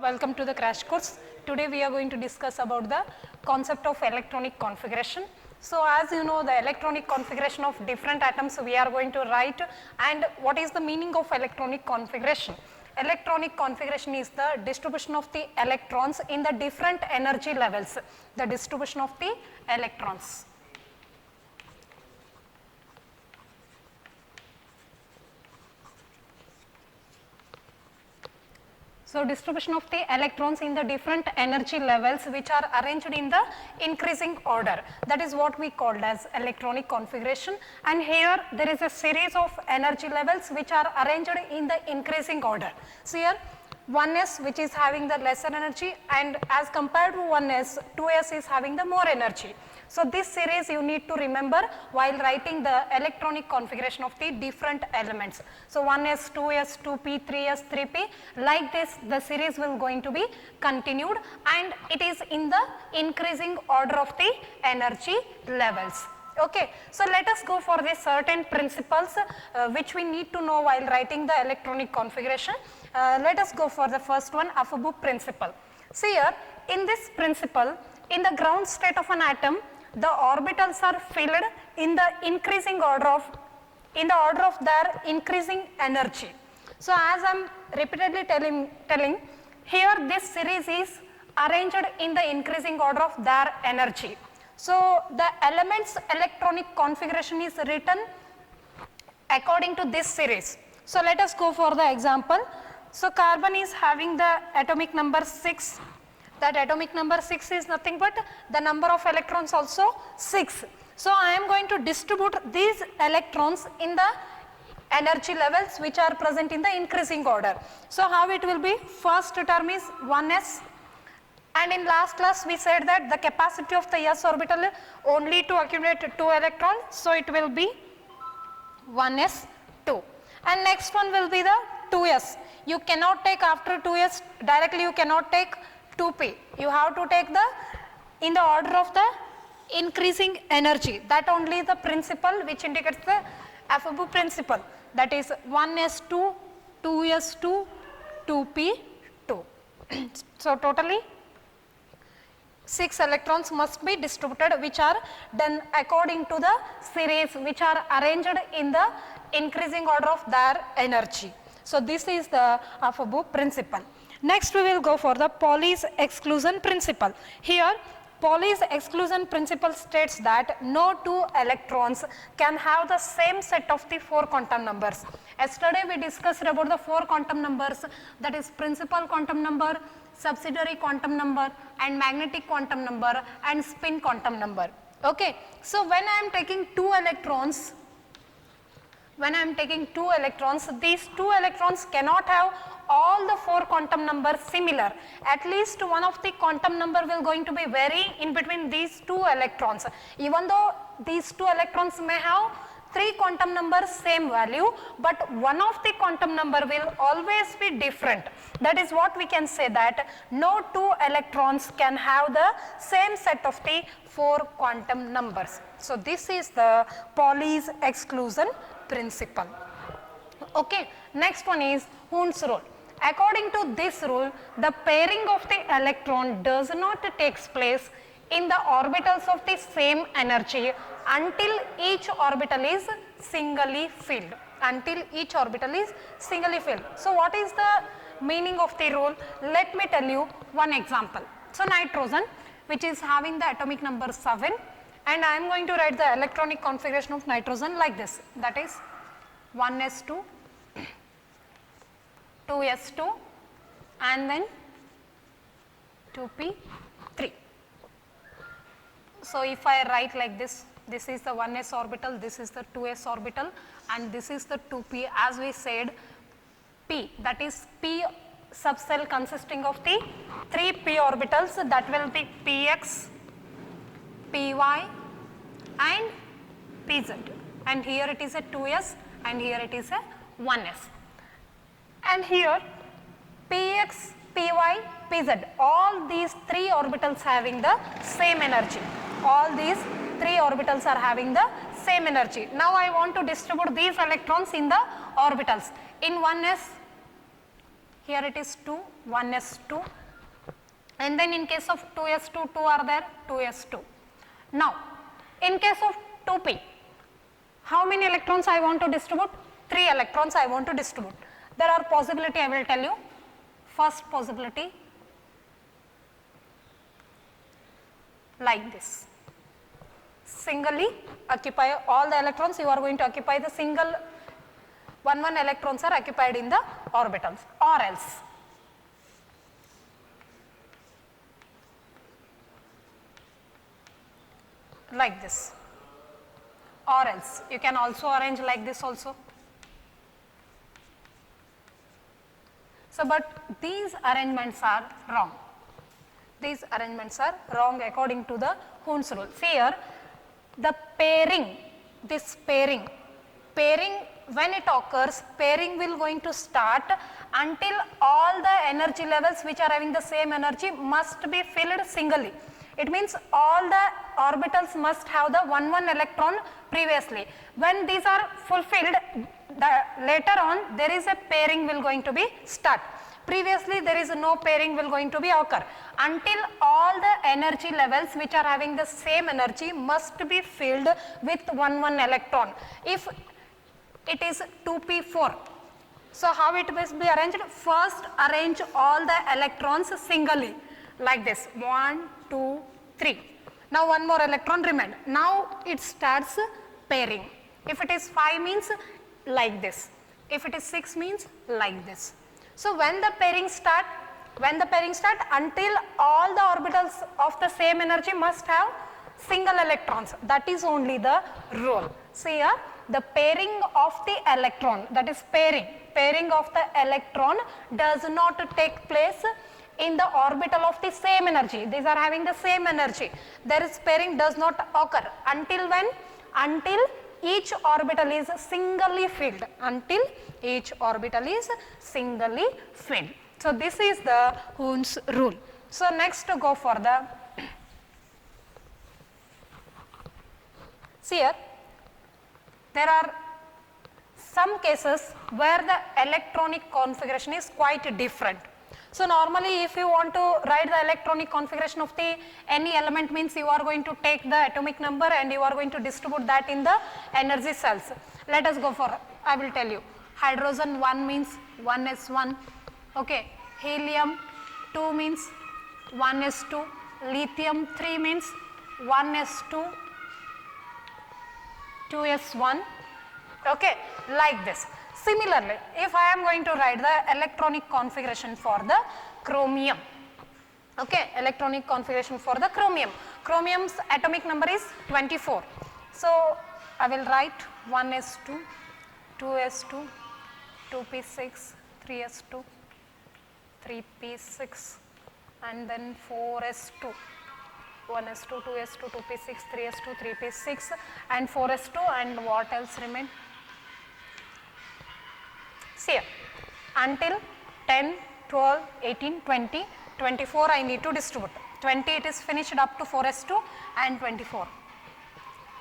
welcome to the crash course. Today we are going to discuss about the concept of electronic configuration. So as you know, the electronic configuration of different atoms we are going to write, and what is the meaning of electronic configuration? Electronic configuration is the distribution of the electrons in the different energy levels, the distribution of the electrons. So distribution of the electrons in the different energy levels which are arranged in the increasing order, that is what we called as electronic configuration, and here there is a series of energy levels which are arranged in the increasing order. So here 1s which is having the lesser energy, and as compared to 1s, 2s is having the more energy. So this series you need to remember while writing the electronic configuration of the different elements. So 1s, 2s, 2p, 3s, 3p, like this the series will going to be continued, and it is in the increasing order of the energy levels. Okay, so let us go for the certain principles which we need to know while writing the electronic configuration. Let us go for the first one, Afbabu principle. See here, in this principle, in the ground state of an atom, the orbitals are filled in the increasing order of, in the order of their increasing energy. So as I am repeatedly telling, here this series is arranged in the increasing order of their energy. So the elements electronic configuration is written according to this series. So let us go for the example. So carbon is having the atomic number 6. That atomic number 6 is nothing but the number of electrons also 6. So I am going to distribute these electrons in the energy levels which are present in the increasing order. So how it will be? First term is 1s, and in last class we said that the capacity of the s orbital only to accumulate 2 electrons, so it will be 1s2, and next one will be the 2s. You cannot take after 2s directly, you cannot take 2p, you have to take the in the order of the increasing energy. That only the principle which indicates the Afbabu principle, that is 1s2, 2s2, 2p2. So totally 6 electrons must be distributed, which are done according to the series which are arranged in the increasing order of their energy. So this is the Afbabu principle. Next we will go for the Pauli's exclusion principle. Here Pauli's exclusion principle states that no 2 electrons can have the same set of the 4 quantum numbers. Yesterday we discussed about the 4 quantum numbers, that is principal quantum number, subsidiary quantum number, and magnetic quantum number, and spin quantum number. Okay. So when I am taking 2 electrons, these 2 electrons cannot have all the 4 quantum numbers similar. At least one of the quantum number will going to be vary in between these 2 electrons. Even though these 2 electrons may have 3 quantum numbers same value, but one of the quantum number will always be different. That is what we can say, that no 2 electrons can have the same set of the 4 quantum numbers. So this is the Pauli's exclusion principle. Okay, next one is Hund's rule. According to this rule, the pairing of the electron does not takes place in the orbitals of the same energy until each orbital is singly filled. So what is the meaning of the rule? Let me tell you one example. So nitrogen, which is having the atomic number 7, and I am going to write the electronic configuration of nitrogen like this, that is 1s2, 2s2, and then 2p3. So if I write like this, this is the 1s orbital, this is the 2s orbital, and this is the 2p. As we said, p, that is p subcell consisting of the 3 p orbitals, that will be px, py, and pz, and here it is a 2s, and here it is a 1s. And here px, py, pz, all these 3 orbitals having the same energy. All these 3 orbitals are having the same energy. Now I want to distribute these electrons in the orbitals. In 1s, here it is 2, 1s2, and then in case of 2s2, 2 are there, 2s2. Now, in case of 2p, how many electrons I want to distribute? 3 electrons I want to distribute. There are possibility, I will tell you. First possibility, like this. Singly occupy all the electrons, you are going to occupy the single 1 electrons are occupied in the orbitals, or else like this, or else you can also arrange like this also. So, but these arrangements are wrong. These arrangements are wrong according to the Hund's rule. See here, the pairing, this pairing when it occurs, pairing will going to start until all the energy levels which are having the same energy must be filled singly. It means all the orbitals must have the 1 electron previously. When these are fulfilled, later on there is a pairing will going to be start. Previously there is no pairing will going to be occur until all the energy levels which are having the same energy must be filled with 1 electron. If it is 2p4, so how it must be arranged? First arrange all the electrons singly like this, 1, 2, 3. Now one more electron remained. Now it starts pairing. If it is 5 means like this. If it is 6 means like this. So when the pairing start until all the orbitals of the same energy must have single electrons. That is only the rule. See here, the pairing of the electron, that is pairing of the electron does not take place in the orbital of the same energy. These are having the same energy. There is pairing does not occur until when? Until each orbital is singly filled. Until each orbital is singly filled. So this is the Hund's rule. So next to go for the, see here, there are some cases where the electronic configuration is quite different. So normally if you want to write the electronic configuration of the any element, means you are going to take the atomic number and you are going to distribute that in the energy cells. Let us go for, I will tell you. Hydrogen 1 means 1s1, okay. Helium 2 means 1s2, lithium 3 means 1s2, 2s1, okay, like this. Similarly, if I am going to write the electronic configuration for the chromium, okay, electronic configuration for the chromium. Chromium's atomic number is 24. So I will write 1s2, 2s2, 2p6, 3s2, 3p6, and then 4s2, 1s2, 2s2, 2p6, 3s2, 3p6, and 4s2, and what else remain? See here, until 10, 12, 18, 20, 24 I need to distribute. 20 it is finished up to 4s2 and 24.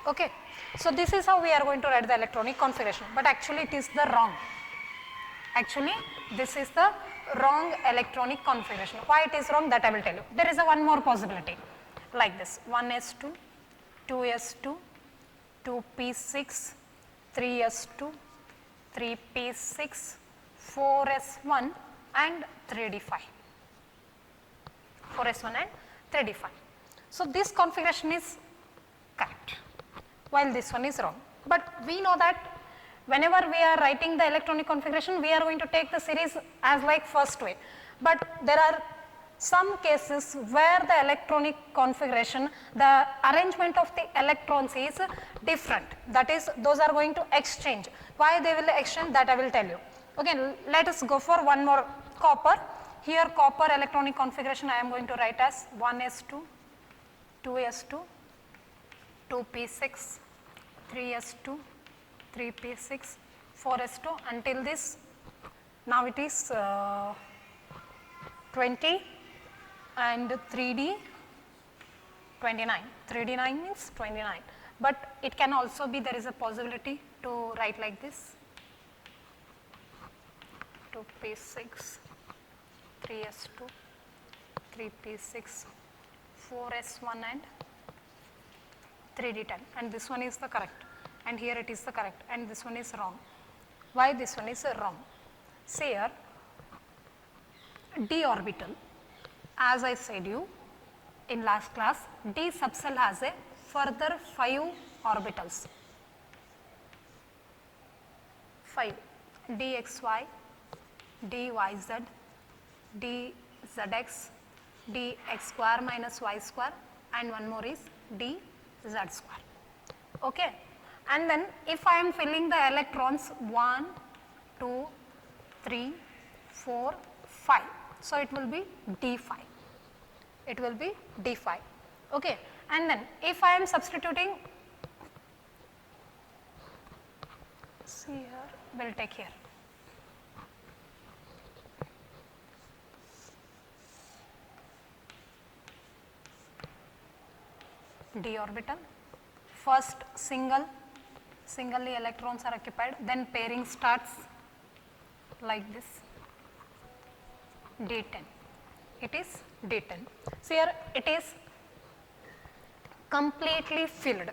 Okay. So this is how we are going to write the electronic configuration, but actually it is the wrong. Actually this is the wrong electronic configuration. Why it is wrong, that I will tell you. There is a one more possibility like this, 1s2, 2s2, 2p6, 3s2, 3p6, 4s1 and 3d5. 4s1 and 3d5. So this configuration is correct, while this one is wrong. But we know that whenever we are writing the electronic configuration, we are going to take the series as like first way. But there are some cases where the electronic configuration, the arrangement of the electrons is different. That is, those are going to exchange. Why they will exchange, that I will tell you. Okay, let us go for one more, copper. Here copper electronic configuration I am going to write as 1s2, 2s2, 2p6, 3s2, 3p6, 4s2 until this. Now it is 20 and 3d 29. 3d9 means 29. But it can also be, there is a possibility to write like this, 2p6, 3s2, 3p6, 4s1 and 3d10, and this one is the correct, and here it is the correct, and this one is wrong. Why this one is wrong? See here, d orbital, as I said you in last class, d subcell has a further 5 orbitals, 5, dxy, dyz, dzx, dx square minus y square, and one more is dz square. Okay. And then if I am filling the electrons 1, 2, 3, 4, 5, so it will be d5. It will be d5. Okay. And then if I am substituting, see here, we will take here. D orbital, first singly electrons are occupied, then pairing starts like this, D10, it is D10. So here it is completely filled,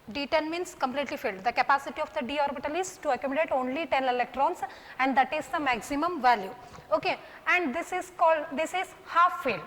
D10 means completely filled. The capacity of the d orbital is to accumulate only 10 electrons, and that is the maximum value. Okay. And this is called, this is half filled.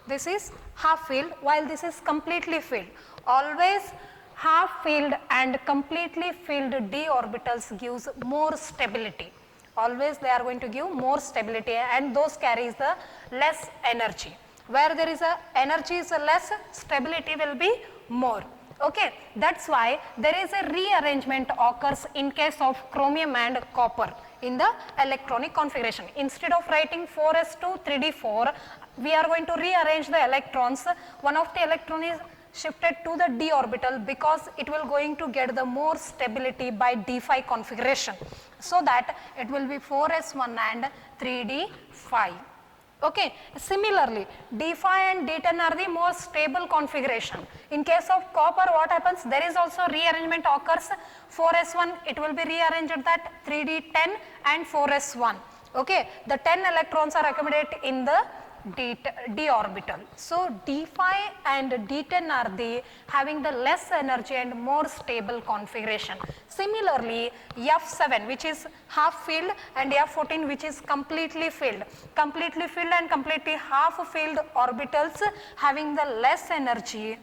This is half filled while this is completely filled. Always half filled and completely filled d orbitals gives more stability. Always they are going to give more stability, and those carries the less energy. Where there is a energy is less, stability will be more. Okay. That is why there is a rearrangement occurs in case of chromium and copper in the electronic configuration. Instead of writing 4s2 3d4, we are going to rearrange the electrons. One of the electron is shifted to the d orbital because it will going to get the more stability by d5 configuration. So that it will be 4s1 and 3d5. Okay. Similarly, d5 and d10 are the more stable configuration. In case of copper, what happens? There is also rearrangement occurs. 4s1 it will be rearranged that 3d10 and 4s1. Okay. The 10 electrons are accumulated in the d orbital. So d5 and d10 are the having the less energy and more stable configuration. Similarly, f7 which is half filled and f14 which is completely filled and completely half filled orbitals having the less energy,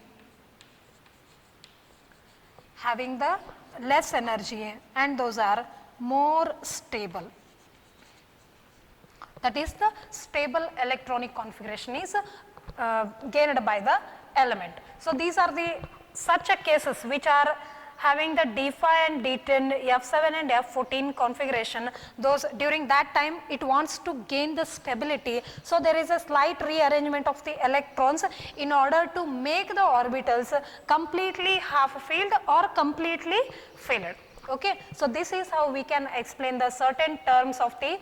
and those are more stable. That is the stable electronic configuration is gained by the element. So these are the such a cases which are having the d5 and d10, f7 and f14 configuration. Those during that time it wants to gain the stability. So there is a slight rearrangement of the electrons in order to make the orbitals completely half filled or completely filled. Okay. So this is how we can explain the certain terms of the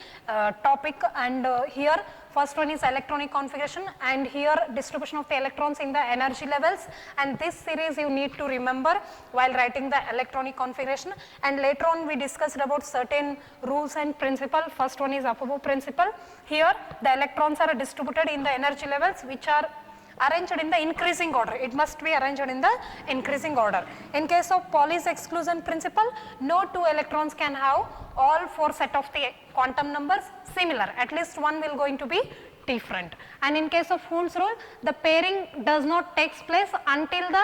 topic, and here first one is electronic configuration, and here distribution of the electrons in the energy levels, and this series you need to remember while writing the electronic configuration. And later on we discussed about certain rules and principle. First one is Apovo principle. Here the electrons are distributed in the energy levels which are arranged in the increasing order. It must be arranged in the increasing order. In case of Pauli's exclusion principle, no two electrons can have all 4 set of the quantum numbers similar, at least one will going to be different. And in case of Hund's rule, the pairing does not takes place until the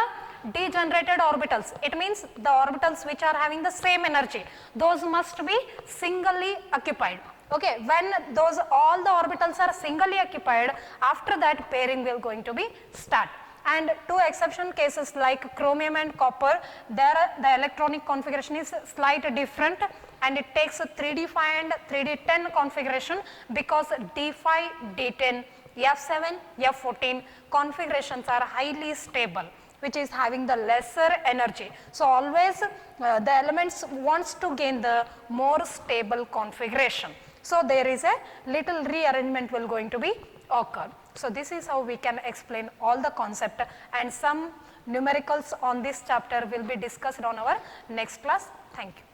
degenerated orbitals. It means the orbitals which are having the same energy, those must be singly occupied. Okay. When those all the orbitals are singly occupied, after that pairing will going to be start. And two exception cases like chromium and copper, there the electronic configuration is slightly different, and it takes a 3d5 and 3d10 configuration because d5, d10, f7, f14 configurations are highly stable, which is having the lesser energy. So always the elements wants to gain the more stable configuration. So there is a little rearrangement will going to be occur. So this is how we can explain all the concept, and some numericals on this chapter will be discussed on our next class. Thank you.